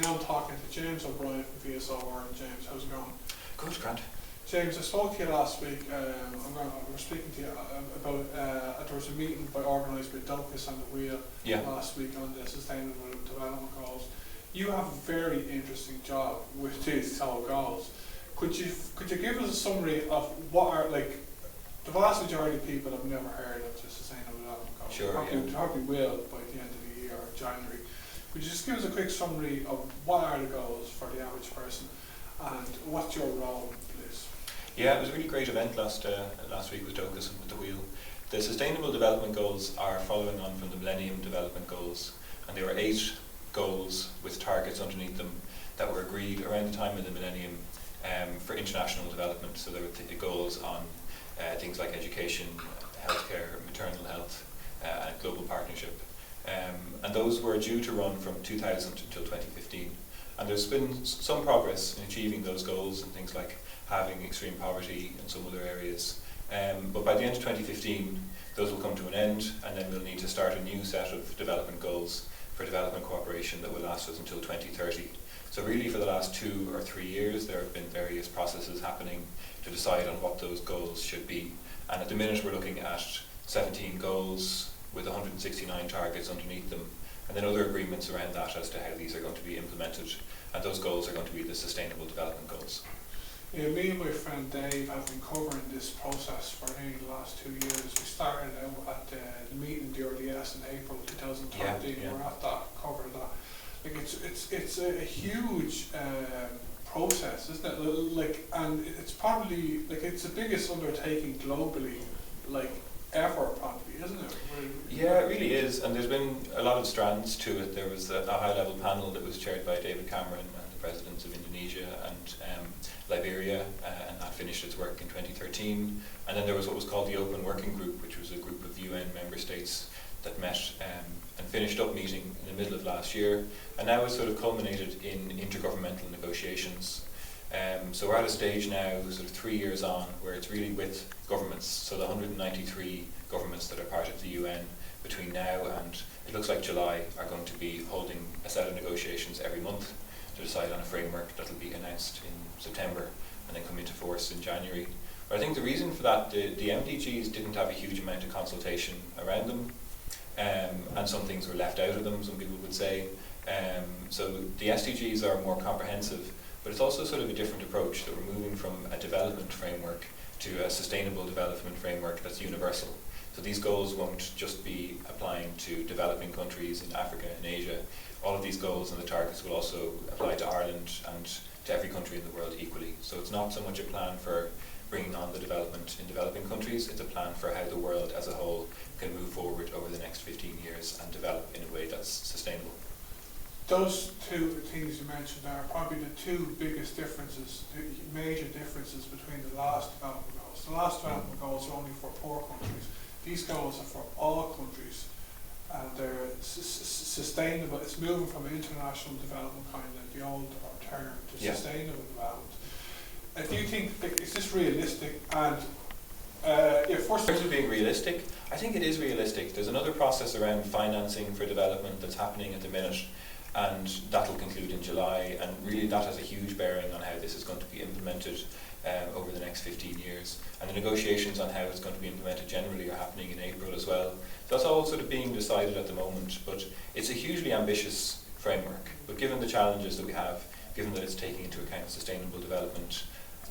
Now I'm talking to James O'Brien from VSO. James, how's it going? Good, Grant. James, I spoke to you last week. We're speaking to you about there was a meeting organised by Docus and the Wheel last week on the Sustainable Development Goals. You have a very interesting job with these goals. Could you give us a summary of what are, like, the vast majority of people have never heard of the Sustainable Development Goals? Sure. Probably will by the end of the year or January. Could you just give us a quick summary of what are the goals for the average person and what's your role, please? Yeah, it was a really great event last week with Docus and with the Wheel. The Sustainable Development Goals are following on from the Millennium Development Goals, and there were 8 goals with targets underneath them that were agreed around the time of the Millennium for international development. So there were goals on things like education, healthcare, maternal health, and global partnership. And those were due to run from 2000 until 2015. And there's been some progress in achieving those goals and things like halving extreme poverty in some other areas. But by the end of 2015, those will come to an end, and then we'll need to start a new set of development goals for development cooperation that will last us until 2030. So really for the last 2 or 3 years, there have been various processes happening to decide on what those goals should be. And at the minute, we're looking at 17 goals with 169 targets underneath them, and then other agreements around that as to how these are going to be implemented. And those goals are going to be the Sustainable Development Goals. Yeah, me and my friend Dave have been covering this process for nearly the last 2 years. We started out at the meeting, the RDS, in April 2013. Yeah. We're at that, covered that. Like it's a huge process, isn't it? Like, and it's probably, like, it's the biggest undertaking globally, like, ever, probably, isn't it? Yeah, it really is, and there's been a lot of strands to it. There was a high-level panel that was chaired by David Cameron and the presidents of Indonesia and Liberia, and that finished its work in 2013. And then there was what was called the Open Working Group, which was a group of UN member states that met and finished up meeting in the middle of last year, and now it's sort of culminated in intergovernmental negotiations. So we're at a stage now, sort of 3 years on, where it's really with governments, so the 193 governments that are part of the UN between now and it looks like July are going to be holding a set of negotiations every month to decide on a framework that will be announced in September and then come into force in January. But I think the reason for that, the MDGs didn't have a huge amount of consultation around them, and some things were left out of them, some people would say. So the SDGs are more comprehensive, but it's also sort of a different approach, that we're moving from a development framework to a sustainable development framework that's universal. So these goals won't just be applying to developing countries in Africa and Asia. All of these goals and the targets will also apply to Ireland and to every country in the world equally. So it's not so much a plan for bringing on the development in developing countries, it's a plan for how the world as a whole can move forward over the next 15 years and develop in a way that's sustainable. Those 2 things you mentioned are probably the 2 biggest differences, the major differences between the last development goals. The last development goals are only for poor countries. These goals are for all countries, and they're sustainable. It's moving from international development, kind of the old term, to sustainable development. Do you think, like, is this realistic? And first, in terms of being realistic, I think it is realistic. There's another process around financing for development that's happening at the minute, and that will conclude in July, and really that has a huge bearing on how this is going to be implemented over the next 15 years. And the negotiations on how it's going to be implemented generally are happening in April as well. So that's all sort of being decided at the moment, but it's a hugely ambitious framework. But given the challenges that we have, given that it's taking into account sustainable development,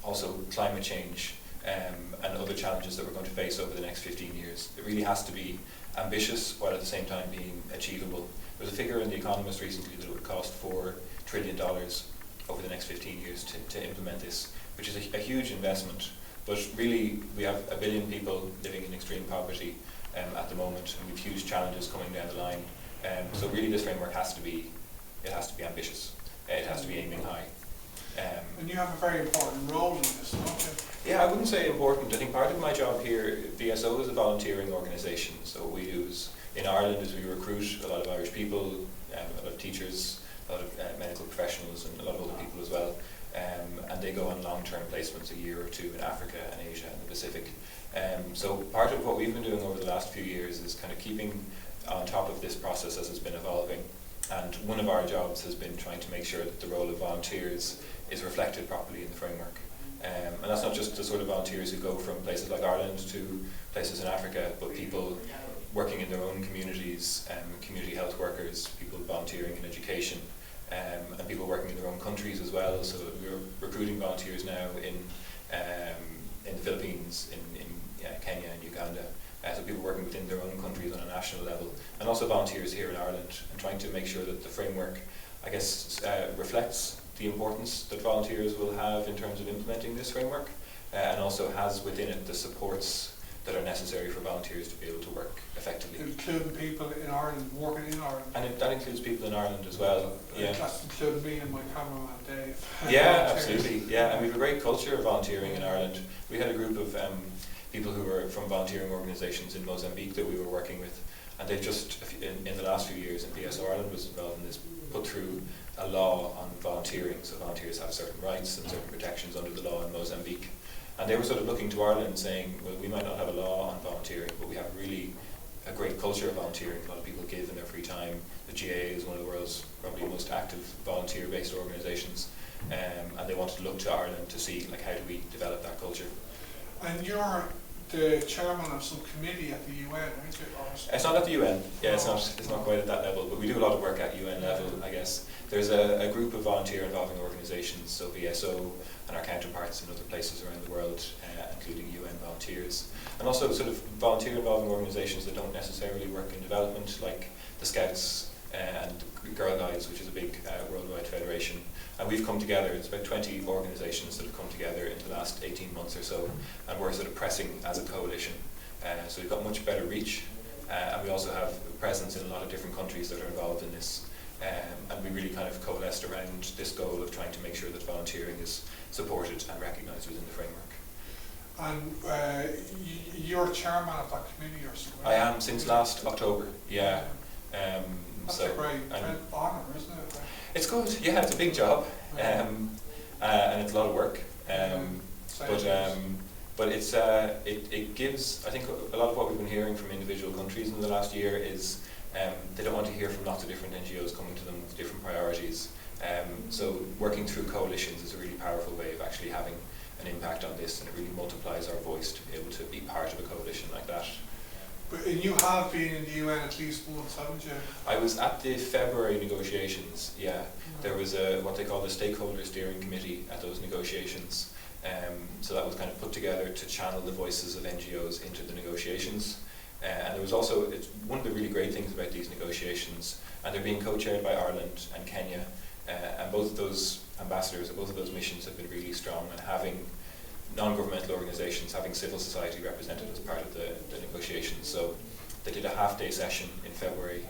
also climate change, and other challenges that we're going to face over the next 15 years, it really has to be ambitious while at the same time being achievable. There was a figure in The Economist recently that it would cost $4 trillion over the next 15 years to implement this, which is a huge investment. But really, we have 1 billion people living in extreme poverty at the moment, and we have huge challenges coming down the line. So really, this framework has to be ambitious. It has to be aiming high. And you have a very important role in this, don't you? Yeah, I wouldn't say important. I think part of my job here, VSO is a volunteering organisation. So what we do is, in Ireland, is we recruit a lot of Irish people, a lot of teachers, a lot of medical professionals, and a lot of other people as well. And they go on long-term placements, a year or 2 in Africa and Asia and the Pacific. So part of what we've been doing over the last few years is kind of keeping on top of this process as it's been evolving, And one of our jobs has been trying to make sure that the role of volunteers is reflected properly in the framework. And that's not just the sort of volunteers who go from places like Ireland to places in Africa, but people working in their own communities, community health workers, people volunteering in education, and people working in their own countries as well. So we're recruiting volunteers now in the Philippines, in Kenya and Uganda. So people working within their own countries on a national level, and also volunteers here in Ireland, and trying to make sure that the framework, I guess, reflects the importance that volunteers will have in terms of implementing this framework, and also has within it the supports that are necessary for volunteers to be able to work effectively. Including people in Ireland, working in Ireland. And that includes people in Ireland as well. Yeah. That's including me and my cameraman Dave. Yeah, absolutely. Yeah, and we have a great culture of volunteering in Ireland. We had a group of people who were from volunteering organisations in Mozambique that we were working with, and they've just, in the last few years, and VSO Ireland was involved in this, put through a law on volunteering. So volunteers have certain rights and certain protections under the law in Mozambique. And they were sort of looking to Ireland saying, well, we might not have a law on volunteering, but we have really a great culture of volunteering. A lot of people give in their free time. The GAA is one of the world's probably most active volunteer-based organisations, and they wanted to look to Ireland to see, like, how do we develop that culture. And you're the chairman of some committee at the UN, aren't you? It's not at the UN. Yeah, it's not quite at that level, but we do a lot of work at UN level, I guess. There's a group of volunteer involving organisations, so VSO and our counterparts in other places around the world, including UN volunteers. And also sort of volunteer involving organisations that don't necessarily work in development, like the Scouts and Girl Guides, which is a big worldwide federation. And we've come together, it's about 20 organisations that have come together in the last 18 months or so, and we're sort of pressing as a coalition. So we've got much better reach, and we also have presence in a lot of different countries that are involved in this. And we really kind of coalesced around this goal of trying to make sure that volunteering is supported and recognised within the framework. And you're chairman of that committee or something? I am since last October, yeah. That's a great honour, isn't it? It's good, yeah, it's a big job, and it's a lot of work. But it's it gives, I think, a lot of what we've been hearing from individual countries in the last year is they don't want to hear from lots of different NGOs coming to them with different priorities. So working through coalitions is a really powerful way of actually having an impact on this, and it really multiplies our voice to be able to be part of a coalition like that. But you have been in the UN at least once, haven't you? I was at the February negotiations, yeah. There was what they call the Stakeholder Steering Committee at those negotiations. So that was kind of put together to channel the voices of NGOs into the negotiations. And there was also, it's one of the really great things about these negotiations, and they're being co-chaired by Ireland and Kenya, and both of those ambassadors, both of those missions have been really strong, and having non-governmental organisations, having civil society represented as part of the negotiations. So they did a half-day session in February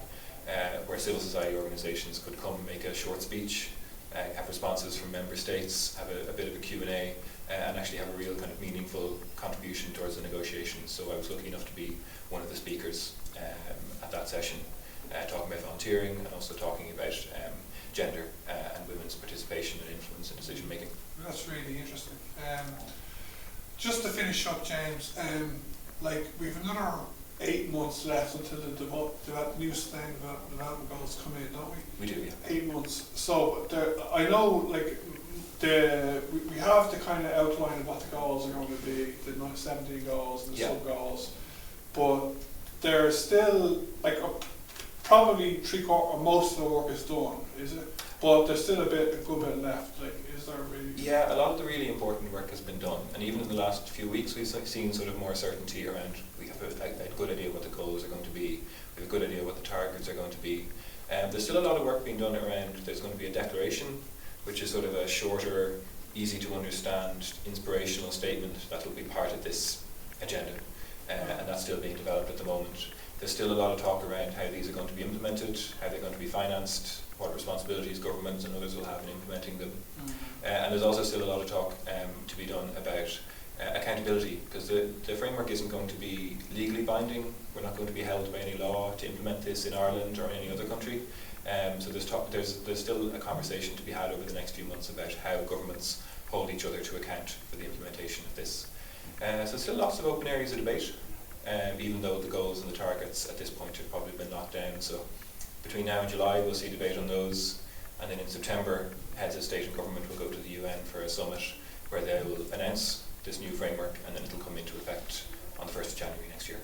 where civil society organisations could come make a short speech, have responses from member states, have a bit of a Q&A, and actually have a real kind of meaningful contribution towards the negotiations. So I was lucky enough to be one of the speakers at that session, talking about volunteering and also talking about gender and women's participation and influence in decision making. That's really interesting. Just to finish up, James, like we've another 8 months left until the new sustainable development goals come in, don't we? We do, yeah. 8 months. So I know, like, we have the kind of outline of what the goals are going to be, the 17 goals and the sub goals, but there's still like probably three-quarters or most of the work is done, is it? But there's still a good bit left. Like, is there really? Yeah, a lot of the really important work has been done, and even in the last few weeks, we've seen sort of more certainty around. We have a good idea what the goals are going to be. We have a good idea what the targets are going to be. There's still a lot of work being done around. There's going to be a declaration, which is sort of a shorter, easy to understand, inspirational statement that will be part of this agenda, and that's still being developed at the moment. There's still a lot of talk around how these are going to be implemented, how they're going to be financed, what responsibilities governments and others will have in implementing them. And there's also still a lot of talk to be done about accountability, because the framework isn't going to be legally binding. We're not going to be held by any law to implement this in Ireland or any other country. So there's still a conversation to be had over the next few months about how governments hold each other to account for the implementation of this. So still lots of open areas of debate, even though the goals and the targets at this point have probably been locked down. So between now and July we'll see debate on those, and then in September heads of state and government will go to the UN for a summit where they will announce this new framework, and then it'll come into effect on the 1st of January next year.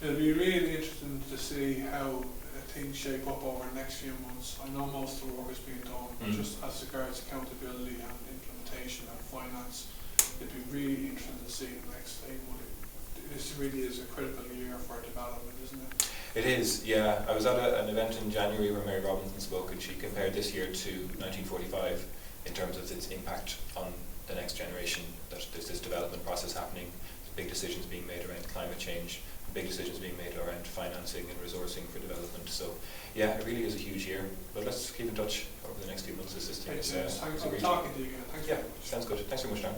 It'll be really interesting to see how things shape up over the next few months. I know most of the work is being done, but just as regards accountability and implementation and finance, it'd be really interesting to see the next 8 months. This really is a critical year for development, isn't it? It is, yeah. I was at an event in January where Mary Robinson spoke, and she compared this year to 1945 in terms of its impact on the next generation, that there's this development process happening, big decisions being made around climate change, big decisions being made around financing and resourcing for development. So yeah, it really is a huge year, but let's keep in touch over the next few months as this thing is Thanks. agreed. I'm talking to you again. Thanks Yeah, very much. sounds good. Thanks very much, Darren.